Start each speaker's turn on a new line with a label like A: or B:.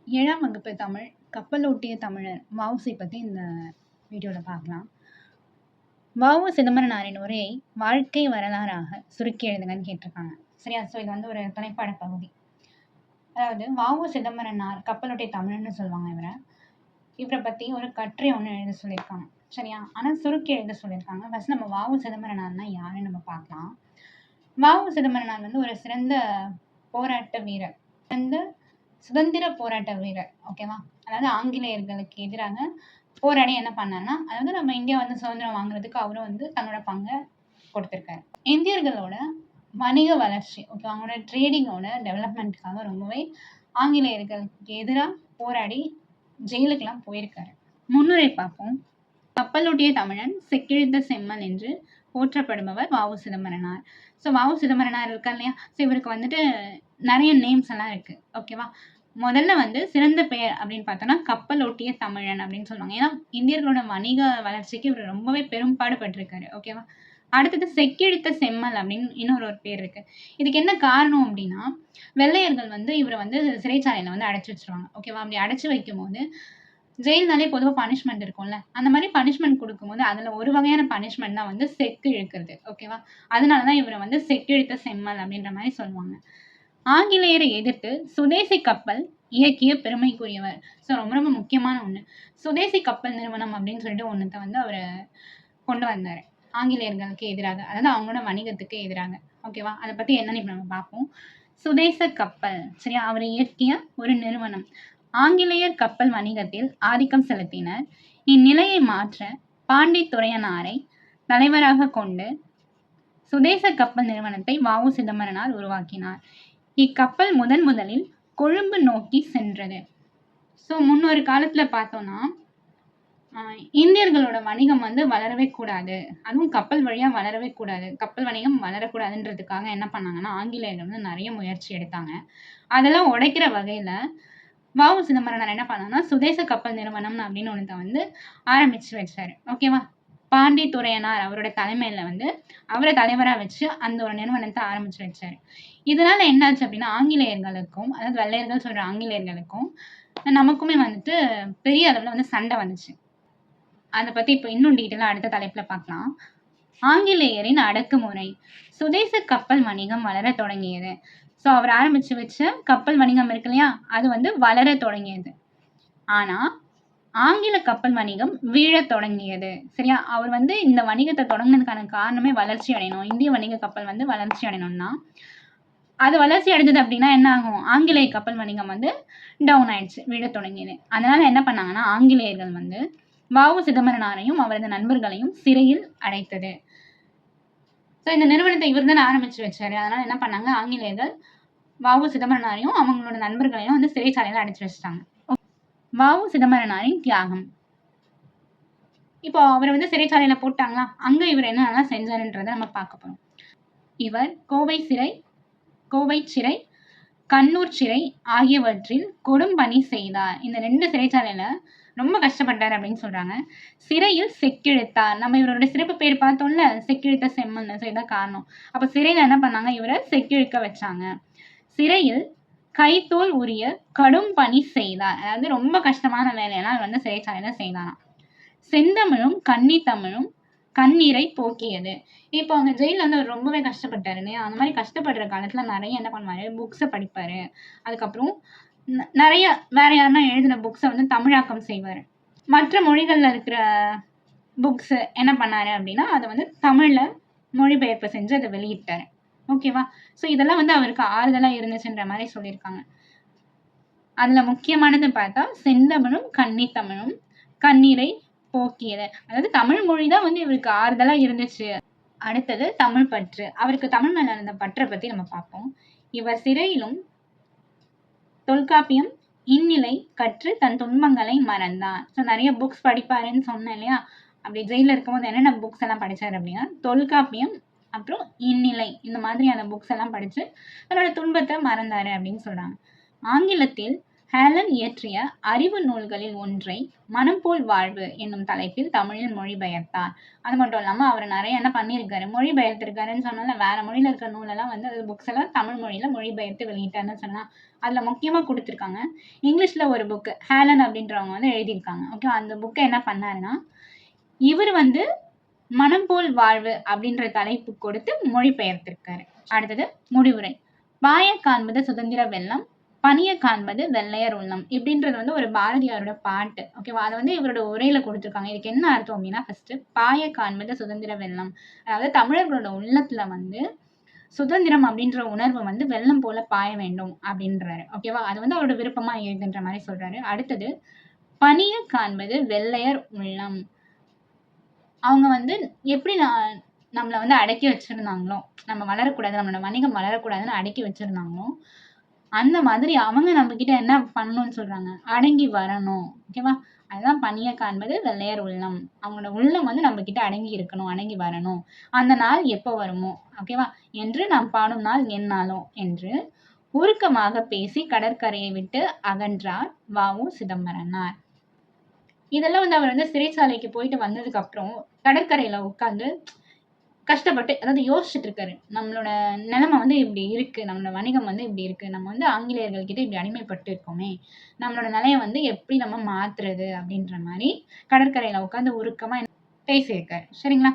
A: 7ஆம் வகுப்பு தமிழ் கப்பலோட்டிய தமிழர் வ.உ.சி பத்தி இந்த வீடியோல பார்க்கலாம். வ.உ. சிதம்பரனாரின் உரையை வாழ்க்கை வரலாறாக சுருக்கி எழுதுங்கன்னு கேட்டிருக்காங்க. சரியா? இது வந்து ஒரு துணைப்பாட பகுதி. அதாவது வ.உ. சிதம்பரனார் கப்பலோட்டிய தமிழர்னு சொல்லுவாங்க இவரை பத்தி ஒரு கட்டுரை ஒன்று எழுத சொல்லியிருக்காங்க. சரியா? ஆனா சுருக்கி எழுத சொல்லியிருக்காங்க. ஃபர்ஸ்ட் நம்ம வ.உ. சிதம்பரனார்னா யாருன்னு நம்ம பார்க்கலாம். வ.உ. சிதம்பரனார் வந்து ஒரு சிறந்த போராட்ட வீரர், சிறந்த சுதந்திர போராட்ட வீரர். ஓகேவா? அதாவது ஆங்கிலேயர்களுக்கு எதிராக போராடி என்ன பண்ணாருன்னா, அதாவது நம்ம இந்தியா வந்து சுதந்திரம் வாங்குறதுக்கு அவரும் வந்து தன்னோட பங்கை கொடுத்திருக்காரு. இந்தியர்களோட வணிக வளர்ச்சி, ஓகே, அவங்களோட ட்ரேடிங்கோட டெவலப்மெண்ட்டுக்காக ரொம்பவே ஆங்கிலேயர்களுக்கு எதிராக போராடி ஜெயிலுக்கெல்லாம் போயிருக்காரு. முன்னுரை பார்ப்போம். கப்பலோட்டிய தமிழன், செக்கிழுத்த செம்மல் என்று போற்றப்படுபவர் வ.உ. சிதம்பரனார். வ.உ. சிதம்பரனார் இருக்கா இல்லையா? இவருக்கு வந்துட்டு நிறைய நேம்ஸ் எல்லாம் இருக்கு. ஓகேவா? முதல்ல வந்து சிறந்த பெயர் அப்படின்னு பார்த்தோம்னா கப்பலோட்டிய தமிழன் அப்படின்னு சொல்லுவாங்க. ஏன்னா இந்தியர்களோட வணிக வளர்ச்சிக்கு இவர் ரொம்பவே பெரும்பாடுபட்டிருக்காரு. ஓகேவா? அடுத்தது செக்கிழுத்த செம்மல் அப்படின்னு இன்னொரு பேர் இருக்கு. இதுக்கு என்ன காரணம் அப்படின்னா, வெள்ளையர்கள் வந்து இவரை வந்து சிறைச்சாலையில வந்து அடைச்சு வச்சிருவாங்க. ஓகேவா? அப்படி அடைச்சு வைக்கும் போது ஜெயில்னாலே பொதுவாக பனிஷ்மெண்ட் இருக்கும்ல, அந்த மாதிரி பனிஷ்மெண்ட் கொடுக்கும்போது அதில் ஒரு வகையான பனிஷ்மெண்ட் தான் வந்து செக்கு இழுக்கிறது. ஓகேவா? அதனால தான் இவரை வந்து செக்கிழுத்த செம்மல் அப்படின்ற மாதிரி சொல்லுவாங்க. ஆங்கிலேயரை எதிர்த்து சுதேசி கப்பல் இயக்கிய பெருமைக்குரியவர். ரொம்ப ரொம்ப முக்கியமான ஒண்ணு. சுதேசி கப்பல் நிறுவனம் அப்படின்னு சொல்லிட்டு ஒன்னத்தை வந்து அவரு கொண்டு வந்தாரு ஆங்கிலேயர்களுக்கு எதிராக, அதாவது அவங்களோட வணிகத்துக்கு எதிராக. ஓகேவா? அதை பத்தி என்னன்னு இப்ப நம்ம பார்ப்போம். சுதேச கப்பல், சரியா, அவர் இயக்கிய ஒரு நிறுவனம். ஆங்கிலேயர் கப்பல் வணிகத்தில் ஆதிக்கம் செலுத்தினர். இந்நிலையை மாற்ற பாண்டித்துரையனாரை தலைவராக கொண்டு சுதேச கப்பல் நிறுவனத்தை வ.உ. சிதம்பரனார் உருவாக்கினார். இக்கப்பல் முதலில் கொழும்பு நோக்கி சென்றது. முன்னொரு காலத்துல பார்த்தோம்னா இந்தியர்களோட வணிகம் வந்து வளரவே கூடாது, அதுவும் கப்பல் வழியா வளரவே கூடாது, கப்பல் வணிகம் வளரக்கூடாதுன்றதுக்காக என்ன பண்ணாங்கன்னா ஆங்கிலேயர்கள் வந்து நிறைய முயற்சி எடுத்தாங்க. அதெல்லாம் உடைக்கிற வகையில வ.உ. சிதம்பரனார் என்ன பண்ணாங்கன்னா சுதேச கப்பல் நிறுவனம் அப்படின்னு ஒன்றத்தை வந்து ஆரம்பிச்சு வச்சாரு. ஓகேவா? பாண்டித்துரையனார் அவரோட தலைமையில வந்து அவரை தலைவரா வச்சு அந்த ஒரு நிறுவனத்தை ஆரம்பிச்சு வச்சாரு. இதனால என்னாச்சு அப்படின்னா ஆங்கிலேயர்களுக்கும், அதாவது வெள்ளையர்கள் சொல்ற ஆங்கிலேயர்களுக்கும் நமக்குமே வந்துட்டு பெரிய அளவுல வந்து சண்டை வந்துச்சு. அதை பத்தி இப்ப இன்னும் டீட்டெயிலா அடுத்த தலைப்புல பார்க்கலாம். ஆங்கிலேயரின் அடக்குமுறை. சுதேச கப்பல் வணிகம் வளர தொடங்கியது. அவர் ஆரம்பிச்சு வச்ச கப்பல் வணிகம் இருக்கு இல்லையா, அது வந்து வளர தொடங்கியது. ஆனா ஆங்கில கப்பல் வணிகம் வீழத் தொடங்கியது. சரியா? அவர் வந்து இந்த வணிகத்தை தொடங்கினதுக்கான காரணமே வளர்ச்சி அடையணும். இந்திய வணிக கப்பல் வந்து வளர்ச்சி அடையணும்னா அது வளர்ச்சி அடைஞ்சது அப்படின்னா என்ன ஆகும்? ஆங்கிலேய கப்பல் வணிகம் வந்து டவுன் ஆயிடுச்சு, வீழத் தொடங்கியது. அதனால என்ன பண்ணாங்கன்னா ஆங்கிலேயர்கள் வந்து வ.உ. சிதம்பரனாரையும் அவரது நண்பர்களையும் சிறையில் அடைத்தது. இந்த நிறுவனத்தை இவர் தான் ஆரம்பிச்சு வச்சாரு. அதனால என்ன பண்ணாங்க ஆங்கிலேயர்கள் வ.உ. சிதம்பரனாரையும் அவங்களோட நண்பர்களையும் வந்து சிறைச்சாலையில அடைச்சு வச்சிட்டாங்க. வ.உ. சிதம்பரனாரின் தியாகம். இப்போ அவரை வந்து சிறைச்சாலையில போட்டாங்களா, அங்க இவர் என்னென்னலாம் செஞ்சாருன்றதை நம்ம பார்க்க போறோம். இவர் கோவை சிறை, கண்ணூர் சிறை ஆகியவற்றில் கொடும் பணி செய்தார். இந்த 2 சிறைச்சாலையில ரொம்ப கஷ்டப்பட்டார் அப்படின்னு சொல்றாங்க. சிறையில் செக்கிழுத்தார். நம்ம இவரோட சிறப்பு பேர் பார்த்தோம்ல, செக்கிழுத்த செம்மல். இதான் காரணம். அப்ப சிறையில என்ன பண்ணாங்க? இவரை செக்கிழுக்க வச்சாங்க. சிறையில் கைத்தோல் உரிய கடும் பணி செய்தார். அதாவது ரொம்ப கஷ்டமான வேலையெல்லாம் வந்து சிறைச்சாலையில செய்தாராம். செந்தமிழும் கன்னித்தமிழும் கண்ணீரை போக்கியது. இப்போ அவங்க ஜெயில வந்து அவர் ரொம்பவே கஷ்டப்பட்டாரு இல்லையா? அந்த மாதிரி கஷ்டப்படுற காலத்துல நிறைய என்ன பண்ணுவாரு, புக்ஸை படிப்பாரு. அதுக்கப்புறம் நிறைய வேற யாருன்னா எழுதின புக்ஸை வந்து தமிழாக்கம் செய்வாரு. மற்ற மொழிகள்ல இருக்கிற புக்ஸ் என்ன பண்ணாரு அப்படின்னா அதை வந்து தமிழ்ல மொழிபெயர்ப்பு செஞ்சு அதை வெளியிட்டாரு. ஓகேவா? இதெல்லாம் வந்து அவருக்கு ஆறுதலா இருந்துச்சுன்ற மாதிரி சொல்லியிருக்காங்க. அதுல முக்கியமானது பார்த்தா செந்தமிழும் கன்னித்தமிழும் கண்ணீரை போக்கியது. அதாவது தமிழ் மொழிதான் வந்து இவருக்கு ஆறுதலா இருந்துச்சு. அடுத்தது தமிழ் பற்று. அவருக்கு தமிழ் மேல இருந்த பற்றை பத்தி நம்ம பார்ப்போம். இவர் சிறையிலும் தொல்காப்பியம் இந்நிலை கற்று தன் துன்பங்களை மறந்தார். நிறைய புக்ஸ் படிப்பாருன்னு சொன்னேன் இல்லையா? அப்படி ஜெயில இருக்கும்போது என்னென்ன புக்ஸ் எல்லாம் படிச்சாரு அப்படின்னா தொல்காப்பியம், அப்புறம் இந்நிலை, இந்த மாதிரியான புக்ஸ் எல்லாம் படிச்சு தன்னோட துன்பத்தை மறந்தாரு அப்படின்னு சொல்றாங்க. ஆங்கிலத்தில் ஹேலன் இயற்றிய அறிவு நூல்களில் ஒன்றை மனம் போல் வாழ்வு என்னும் தலைப்பில் தமிழில் மொழிபெயர்த்தார். அது மட்டும் இல்லாம அவர் நிறைய என்ன பண்ணியிருக்காரு, மொழிபெயர்த்திருக்காருன்னு சொன்னால வேற மொழியில இருக்கிற நூலெல்லாம் வந்து அது புக்ஸ் எல்லாம் தமிழ் மொழியில மொழிபெயர்த்து வெளியிட்டாருன்னு சொன்னா அதுல முக்கியமா கொடுத்திருக்காங்க. இங்கிலீஷ்ல ஒரு புக் ஹேலன் அப்படின்றவங்க வந்து எழுதியிருக்காங்க. ஓகே, அந்த புக்கை என்ன பண்ணாருன்னா இவர் வந்து மனம் போல் வாழ்வு அப்படின்ற தலைப்பு கொடுத்து மொழிபெயர்த்திருக்காரு. அடுத்தது முடிவுரை. பாய காண்பது சுதந்திர வெள்ளம், பனிய காண்பது வெள்ளையர் உள்ளம் இப்படின்றது வந்து ஒரு பாரதியாரோட பாட்டு. ஓகேவா, அதை வந்து இவரோட உரையில கொடுத்துருக்காங்க. இதுக்கு என்ன அர்த்தம் அப்படின்னா, ஃபர்ஸ்ட் பாய காண்பது சுதந்திர வெள்ளம், அதாவது தமிழர்களோட உள்ளத்துல வந்து சுதந்திரம் அப்படின்ற உணர்வு வந்து வெள்ளம் போல பாய வேண்டும் அப்படின்றாரு. ஓகேவா, அது வந்து அவரோட விருப்பமா எழுதுன்ற மாதிரி சொல்றாரு. அடுத்தது பனிய காண்பது வெள்ளையர் உள்ளம். அவங்க வந்து எப்படி நம்மளை வந்து அடக்கி வச்சிருந்தாங்களோ, நம்ம வளரக்கூடாது, நம்மளோட வணிகம் வளரக்கூடாதுன்னு அடக்கி வச்சிருந்தாங்களோ, அந்த மாதிரி அவங்க நம்ம கிட்ட என்ன பண்ணணும்னு சொல்றாங்க, அடங்கி வரணும். ஓகேவா, அதுதான் பனிய காண்பது வெள்ளையர் உள்ளம். அவங்களோட உள்ளம் வந்து நம்ம கிட்ட அடங்கி இருக்கணும், அடங்கி வரணும். அந்த நாள் எப்போ வருமோ, ஓகேவா, என்று நாம் பாடும் நாள் எந்நாளோ என்று உருக்கமாக பேசி கடற்கரையை விட்டு அகன்றார் வ.உ. சிதம்பரனார். இதெல்லாம் வந்து அவர் வந்து சிறைச்சாலைக்கு போயிட்டு வந்ததுக்கு அப்புறம் கடற்கரையில உட்கார்ந்து கஷ்டப்பட்டு, அதாவது யோசிச்சுட்டு இருக்காரு. நம்மளோட நிலைமை வந்து இப்படி இருக்கு, நம்மளோட வணிகம் வந்து இப்படி இருக்கு, நம்ம வந்து ஆங்கிலேயர்கள் கிட்ட இப்படி அடிமைப்பட்டு இருக்கோமே, நம்மளோட நிலையை வந்து எப்படி நம்ம மாத்துறது அப்படின்ற மாதிரி கடற்கரையில உட்கார்ந்து உருக்கமா பேசியிருக்காரு. சரிங்களா?